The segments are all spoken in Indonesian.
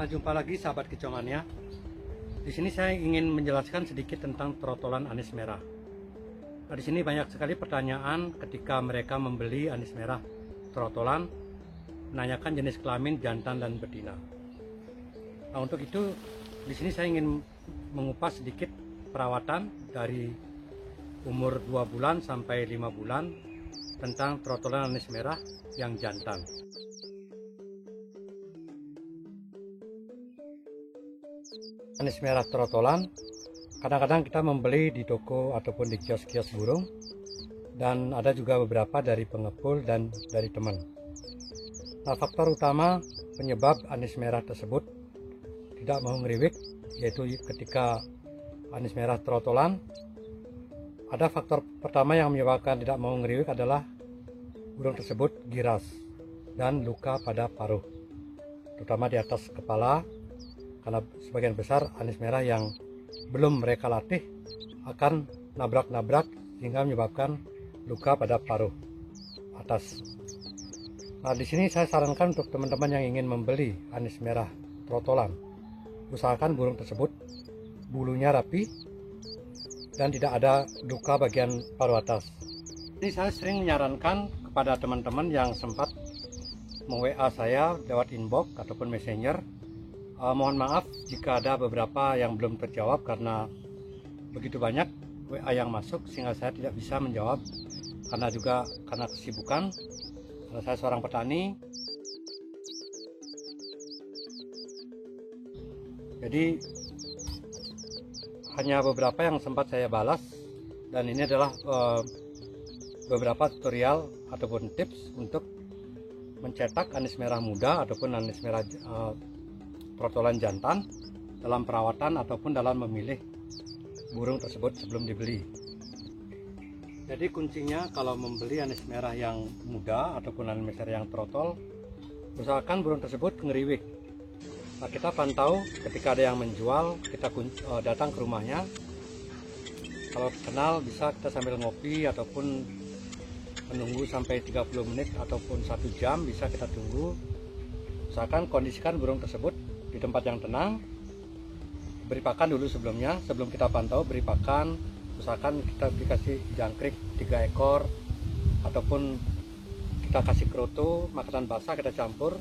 Jumpa lagi sahabat Kicomania. Di sini saya ingin menjelaskan sedikit tentang trotolan anis merah. Nah, di sini banyak sekali pertanyaan ketika mereka membeli anis merah trotolan, menanyakan jenis kelamin jantan dan betina. Nah, untuk itu di sini saya ingin mengupas sedikit perawatan dari umur 2 bulan sampai 5 bulan tentang trotolan anis merah yang jantan. Anis merah trotolan kadang-kadang kita membeli di toko ataupun di kios-kios burung, dan ada juga beberapa dari pengepul dan dari teman. Nah, faktor utama penyebab anis merah tersebut tidak mau ngeriwik, yaitu ketika anis merah trotolan, ada faktor pertama yang menyebabkan tidak mau ngeriwik adalah burung tersebut giras dan luka pada paruh, terutama di atas kepala, karena sebagian besar anis merah yang belum mereka latih akan nabrak-nabrak sehingga menyebabkan luka pada paruh atas. Nah, di sini saya sarankan untuk teman-teman yang ingin membeli anis merah trotolan, usahakan burung tersebut bulunya rapi dan tidak ada luka bagian paruh atas. Ini saya sering menyarankan kepada teman-teman yang sempat meng-WA saya lewat inbox ataupun messenger. Mohon maaf jika ada beberapa yang belum terjawab karena begitu banyak WA yang masuk sehingga saya tidak bisa menjawab, karena kesibukan. Karena saya seorang petani, jadi hanya beberapa yang sempat saya balas, dan ini adalah beberapa tutorial ataupun tips untuk mencetak anis merah muda ataupun anis merah trotolan jantan dalam perawatan ataupun dalam memilih burung tersebut sebelum dibeli. Jadi kuncinya kalau membeli anis merah yang muda ataupun anis merah yang trotol, usahakan burung tersebut ngeriwik. Nah, kita pantau ketika ada yang menjual, kita datang ke rumahnya. Kalau kenal bisa kita sambil ngopi ataupun menunggu sampai 30 menit ataupun 1 jam, bisa kita tunggu. Usahakan kondisikan burung tersebut di tempat yang tenang, beri pakan dulu sebelumnya. Sebelum kita pantau, beri pakan, usahakan kita dikasih jangkrik 3 ekor ataupun kita kasih kroto, makanan basah kita campur,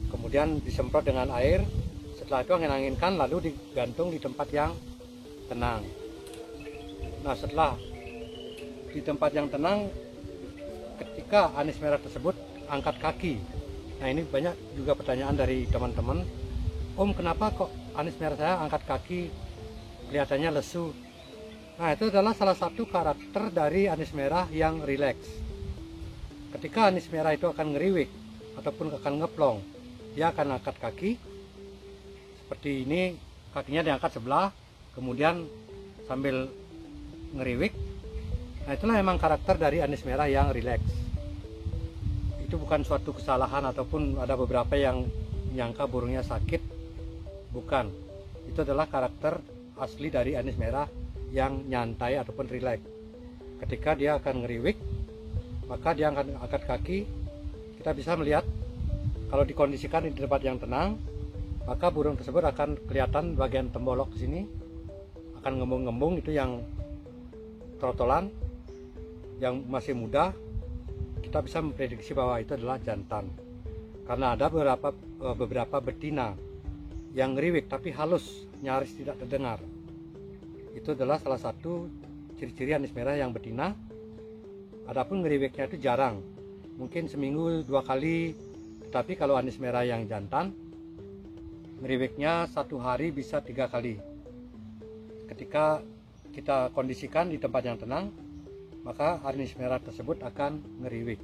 kemudian disemprot dengan air. Setelah itu angin-anginkan, lalu digantung di tempat yang tenang. Nah, setelah di tempat yang tenang, ketika anis merah tersebut angkat kaki. Nah, ini banyak juga pertanyaan dari teman-teman, Om, kenapa kok anis merah saya angkat kaki kelihatannya lesu? Nah, itu adalah salah satu karakter dari anis merah yang rileks. Ketika anis merah itu akan ngeriwik ataupun akan ngeplong, dia akan angkat kaki seperti ini, kakinya diangkat sebelah, kemudian sambil ngeriwik. Nah, itulah memang karakter dari anis merah yang rileks. Itu bukan suatu kesalahan ataupun ada beberapa yang menyangka burungnya sakit. Bukan, itu adalah karakter asli dari anis merah yang nyantai ataupun rileks. Ketika dia akan ngeriwik, maka dia akan angkat kaki. Kita bisa melihat kalau dikondisikan di tempat yang tenang, maka burung tersebut akan kelihatan bagian tembolok di sini akan ngembung-ngembung. Itu yang trotolan yang masih muda, kita bisa memprediksi bahwa itu adalah jantan, karena ada beberapa betina yang ngeriwik tapi halus, nyaris tidak terdengar. Itu adalah salah satu ciri-ciri anis merah yang betina. Adapun ngeriwiknya itu jarang, mungkin seminggu 2 kali. Tetapi kalau anis merah yang jantan, ngeriwiknya 1 hari bisa 3 kali. Ketika kita kondisikan di tempat yang tenang, maka anis merah tersebut akan ngeriwik.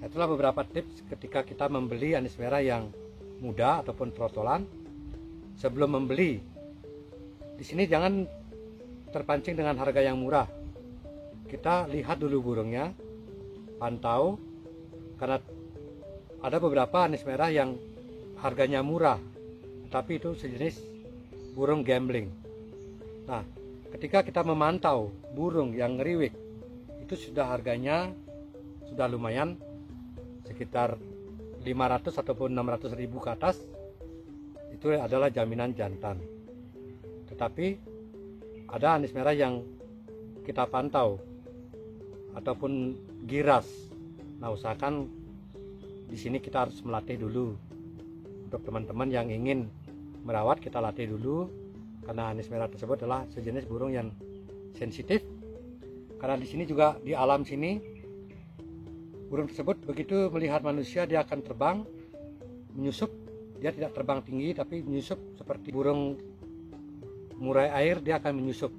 Itulah beberapa tips ketika kita membeli anis merah yang muda ataupun trotolan. Sebelum membeli, di sini jangan terpancing dengan harga yang murah. Kita lihat dulu burungnya, pantau, karena ada beberapa anis merah yang harganya murah, tapi itu sejenis burung gambling. Nah, ketika kita memantau burung yang ngeriwik, itu sudah harganya sudah lumayan, sekitar 500 ataupun 600 ribu ke atas, itu adalah jaminan jantan. Tetapi ada anis merah yang kita pantau ataupun giras. Nah, usahakan di sini kita harus melatih dulu. Untuk teman-teman yang ingin merawat, kita latih dulu, karena anis merah tersebut adalah sejenis burung yang sensitif. Karena di sini juga, di alam sini, burung tersebut begitu melihat manusia dia akan terbang, menyusup. Dia tidak terbang tinggi tapi menyusup seperti burung murai air, dia akan menyusup.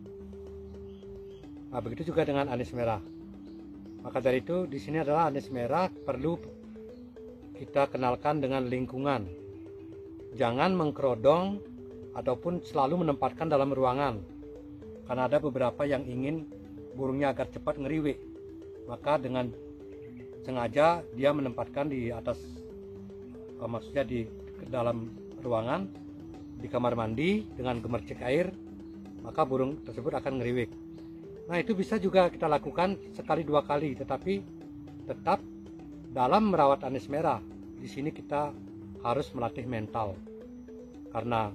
Nah, begitu juga dengan anis merah. Maka dari itu di sini adalah anis merah perlu kita kenalkan dengan lingkungan. Jangan mengkerodong ataupun selalu menempatkan dalam ruangan, karena ada beberapa yang ingin burungnya agar cepat ngeriwik. Maka dengan sengaja dia menempatkan di atas, maksudnya di dalam ruangan, di kamar mandi dengan gemercik air, maka burung tersebut akan ngeriwik. Nah, itu bisa juga kita lakukan 1-2 kali, tetapi tetap dalam merawat anis merah, di sini kita harus melatih mental. Karena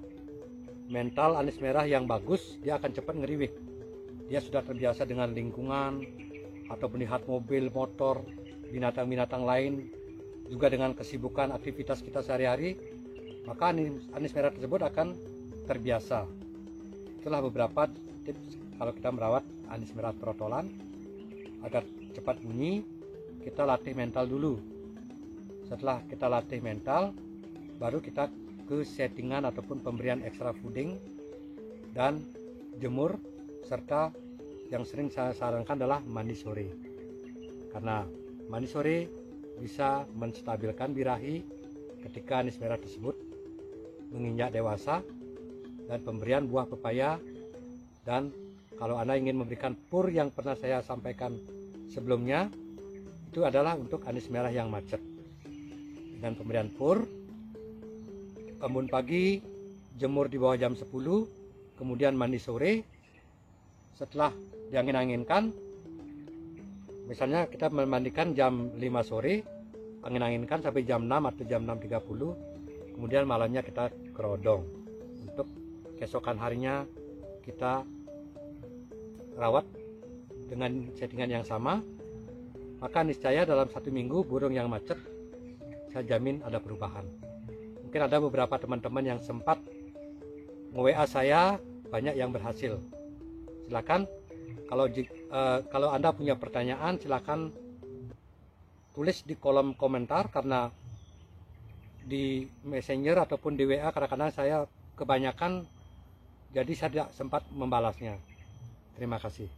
mental anis merah yang bagus, dia akan cepat ngeriwik. Dia sudah terbiasa dengan lingkungan, atau melihat mobil, motor, binatang-binatang lain, juga dengan kesibukan aktivitas kita sehari-hari, maka anis merah tersebut akan terbiasa. Itulah beberapa tips kalau kita merawat anis merah trotolan agar cepat bunyi. Kita latih mental dulu. Setelah kita latih mental, baru kita ke settingan ataupun pemberian extra fooding dan jemur, serta yang sering saya sarankan adalah mandi sore. Karena mandi sore bisa menstabilkan birahi ketika anis merah tersebut menginjak dewasa, dan pemberian buah pepaya. Dan kalau Anda ingin memberikan pur yang pernah saya sampaikan sebelumnya, itu adalah untuk anis merah yang macet. Dengan pemberian pur, embun pagi, jemur di bawah jam 10, kemudian mandi sore. Setelah diangin-anginkan, misalnya kita memandikan jam 5 sore, angin-anginkan sampai jam 6 atau jam 6.30, kemudian malamnya kita kerodong. Untuk keesokan harinya kita rawat dengan settingan yang sama, maka niscaya dalam 1 minggu burung yang macet saya jamin ada perubahan. Mungkin ada beberapa teman-teman yang sempat nge-WA saya, banyak yang berhasil. Silakan kalau Anda punya pertanyaan, silakan tulis di kolom komentar, karena di Messenger ataupun di WA kadang-kadang saya kebanyakan, jadi saya tidak sempat membalasnya. Terima kasih.